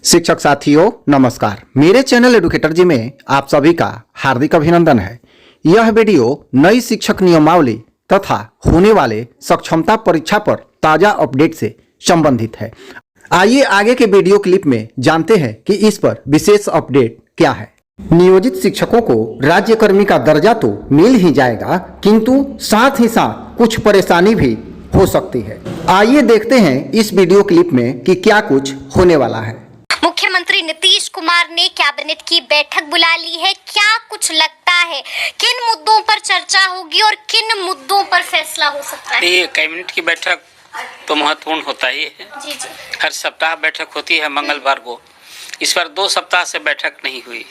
शिक्षक साथियों नमस्कार। मेरे चैनल एडुकेटर जी में आप सभी का हार्दिक अभिनंदन है। यह वीडियो नई शिक्षक नियमावली तथा होने वाले सक्षमता परीक्षा पर ताजा अपडेट से संबंधित है। आइए आगे के वीडियो क्लिप में जानते हैं कि इस पर विशेष अपडेट क्या है। नियोजित शिक्षकों को राज्यकर्मी का दर्जा तो मिल ही जाएगा, किंतु साथ ही साथ कुछ परेशानी भी हो सकती है। आइए देखते हैं इस वीडियो क्लिप में कि क्या कुछ होने वाला है। मुख्यमंत्री नीतीश कुमार ने कैबिनेट की बैठक बुला ली है। क्या कुछ लगता है, किन मुद्दों पर चर्चा होगी और किन मुद्दों पर फैसला हो सकता है? ये कैबिनेट की बैठक तो महत्वपूर्ण होता ही है। जी जी। हर सप्ताह बैठक होती है मंगलवार को। इस बार 2 सप्ताह से बैठक नहीं हुई।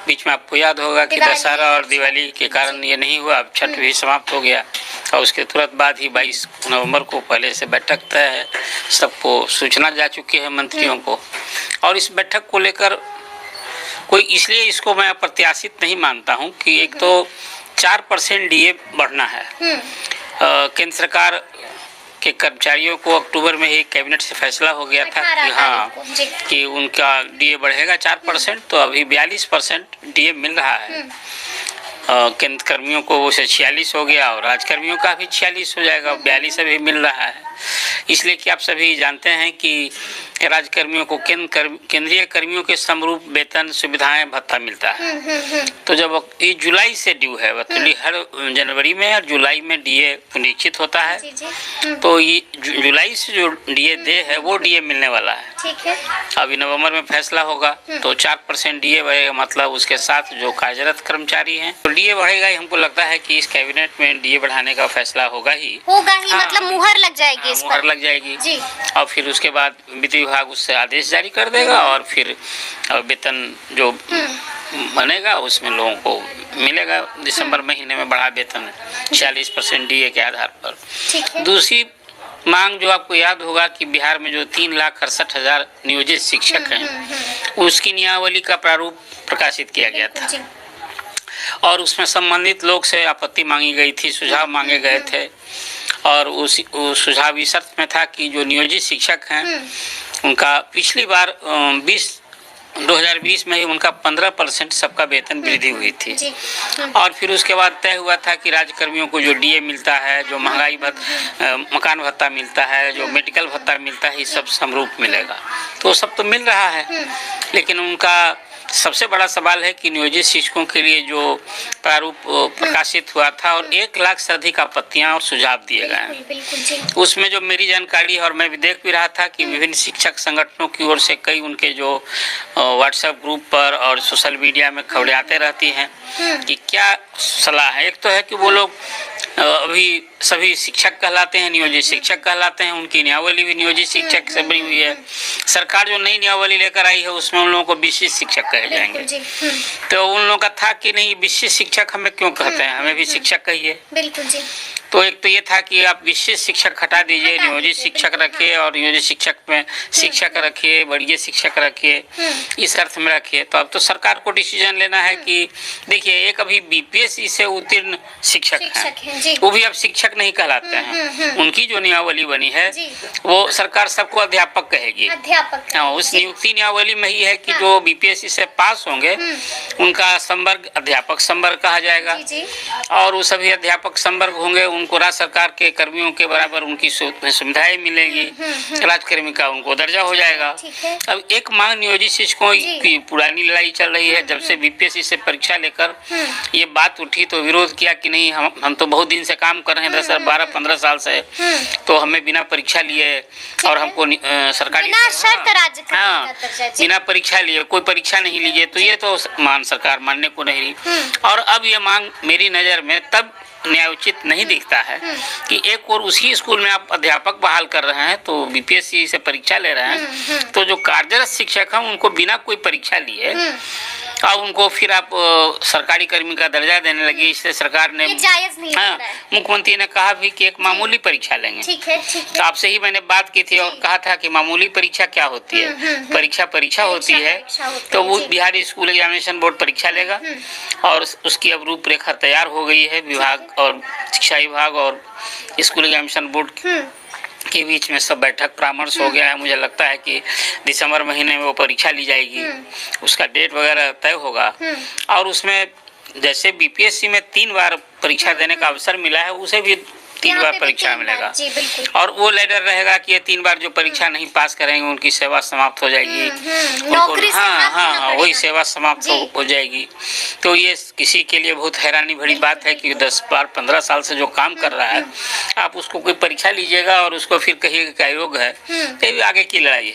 बीच में आपको याद होगा कि दशहरा और दिवाली के कारण ये नहीं हुआ। अब छठ भी समाप्त हो गया और उसके तुरंत बाद ही 22 नवंबर को पहले से बैठक तय है। सबको सूचना जा चुकी है मंत्रियों को। और इस बैठक को लेकर कोई इसलिए इसको मैं प्रत्याशित नहीं मानता हूं कि एक तो 4% डीए बढ़ना है। केंद्र सरकार के कर्मचारियों को अक्टूबर में ही कैबिनेट से फैसला हो गया था कि कि उनका डीए बढ़ेगा 4%। तो अभी 42% डीए मिल रहा है। केंद्र कर्मियों को उसे 46 हो गया और राजकर्मियों का भी 46 हो जाएगा। 42 अभी मिल रहा है। इसलिए कि आप सभी जानते हैं कि राजकर्मियों को केंद्रीय कर्मियों के समरूप वेतन सुविधाएं भत्ता मिलता है। तो जब ये जुलाई से ड्यू है, हर जनवरी में और जुलाई में डीए निश्चित होता है। तो ये जुलाई से जो डीए दे है वो डीए मिलने वाला है। ठीक है। अभी नवंबर में फैसला होगा तो 4% डीए बढ़ेगा। मतलब उसके साथ जो कार्यरत कर्मचारी हैं तो डीए बढ़ेगा ही। हमको लगता है कि इस कैबिनेट में डीए बढ़ाने का फैसला होगा ही। हाँ, मतलब मुहर लग जाएगी इस पर। मुहर लग जाएगी जी। और फिर उसके बाद वित्त विभाग उससे आदेश जारी कर देगा और फिर वेतन जो बनेगा उसमें लोगों को मिलेगा। दिसंबर महीने में बढ़ा वेतन 46% डीए के आधार पर। दूसरी मांग जो आपको याद होगा कि बिहार में जो 3,68,000 नियोजित शिक्षक हैं उसकी नियमावली का प्रारूप प्रकाशित किया गया था और उसमें संबंधित लोग से आपत्ति मांगी गई थी, सुझाव मांगे गए थे। और उस सुझाव इस अर्थ में था कि जो नियोजित शिक्षक हैं उनका पिछली बार 2020 में ही उनका 15% सबका वेतन वृद्धि हुई थी। और फिर उसके बाद तय हुआ था कि राज्यकर्मियों को जो डीए मिलता है, जो महंगाई मकान भत्ता मिलता है, जो मेडिकल भत्ता मिलता है, ये सब समरूप मिलेगा। तो सब तो मिल रहा है, लेकिन उनका सबसे बड़ा सवाल है कि नियोजित शिक्षकों के लिए जो प्रारूप प्रकाशित हुआ था और 1 लाख से अधिक आपत्तियां और सुझाव दिए गए हैं। उसमें जो मेरी जानकारी और मैं भी देख भी रहा था कि विभिन्न शिक्षक संगठनों की ओर से कई उनके जो व्हाट्सएप ग्रुप पर और सोशल मीडिया में खबरें आते रहती हैं कि क्या सलाह है। एक तो है कि वो लोग अभी सभी शिक्षक कहलाते हैं, नियोजित शिक्षक कहलाते हैं। उनकी नियमावली भी नियोजित शिक्षक से बनी हुई है। सरकार जो नई नियमावली लेकर आई है उसमें उन लोगों को विशिष्ट शिक्षक कहे जाएंगे। तो उन लोगों का था कि नहीं, विशिष्ट शिक्षक हमें क्यों कहते हैं, हमें भी शिक्षक कहिए। बिल्कुल जी। तो एक तो ये था कि आप विशिष्ट शिक्षक हटा दीजिए, नियोजित शिक्षक रखिए और नियोजित शिक्षक में शिक्षक रखिए, वरीय शिक्षक रखिए, इस अर्थ में रखिए। तो अब तो सरकार को डिसीजन लेना है कि देखिए, एक अभी बीपीएससी से उत्तीर्ण शिक्षक हैं, वो भी अब शिक्षक नहीं कहलाते हैं। उनकी जो नियमावली बनी है वो सरकार सबको अध्यापक कहेगी। हाँ, उस नियुक्ति नियमावली में ही है कि जो बीपीएससी से पास होंगे उनका संवर्ग अध्यापक संवर्ग कहा जाएगा और वो सभी अध्यापक संवर्ग होंगे उनको राज्य सरकार के कर्मियों के बराबर उनकी सुविधाएं मिलेगी। राजकर्मी का उनको दर्जा हो जाएगा। अब एक मांग नियोजित शिक्षकों की पुरानी लड़ाई चल रही है। जब से बीपीएससी से परीक्षा लेकर ये बात उठी तो विरोध किया कि नहीं, हम तो बहुत दिन से काम कर रहे हैं, 10, 12, 15 साल से, तो हमें बिना परीक्षा लिए और हमको सरकारी बिना परीक्षा लिए कोई परीक्षा नहीं लीजिए। तो ये तो सरकार मानने को नहीं। और अब ये मांग मेरी नज़र में तब न्यायोचित नहीं दिखता है कि एक और उसी स्कूल में आप अध्यापक बहाल कर रहे हैं तो बीपीएससी से परीक्षा ले रहे हैं, तो जो कार्यरत शिक्षक हैं उनको बिना कोई परीक्षा लिए और उनको फिर आप सरकारी कर्मी का दर्जा देने लगी। इससे सरकार ने मुख्यमंत्री ने कहा भी कि एक मामूली परीक्षा लेंगे। ठीक है। तो आपसे ही मैंने बात की थी और कहा था कि मामूली परीक्षा क्या होती है, परीक्षा होती है। तो वो बिहार स्कूल एग्जामिनेशन बोर्ड परीक्षा लेगा और उसकी अब रूपरेखा तैयार हो गई है। विभाग और शिक्षा विभाग और स्कूल एग्जामिनेशन बोर्ड के बीच में सब बैठक परामर्श हो गया है। मुझे लगता है कि दिसंबर महीने में वो परीक्षा ली जाएगी, उसका डेट वगैरह तय होगा। और उसमें जैसे बीपीएससी में 3 बार परीक्षा देने का अवसर मिला है, उसे भी 3 बार परीक्षा मिलेगा। जी बिल्कुल। और वो लेटर रहेगा कि ये 3 बार जो परीक्षा नहीं पास करेंगे उनकी सेवा समाप्त हो जाएगी। नौकरी से हाँ रद्द हाँ होना हाँ, वही पड़ेगा। सेवा समाप्त जी। हो जाएगी। तो ये किसी के लिए बहुत हैरानी भरी बात है कि 10 बार 15 साल से जो काम कर रहा है, आप उसको कोई परीक्षा लीजिएगा और उसको फिर कहिएगा कि अयोग्य है, तो ये आगे की लड़ाई है।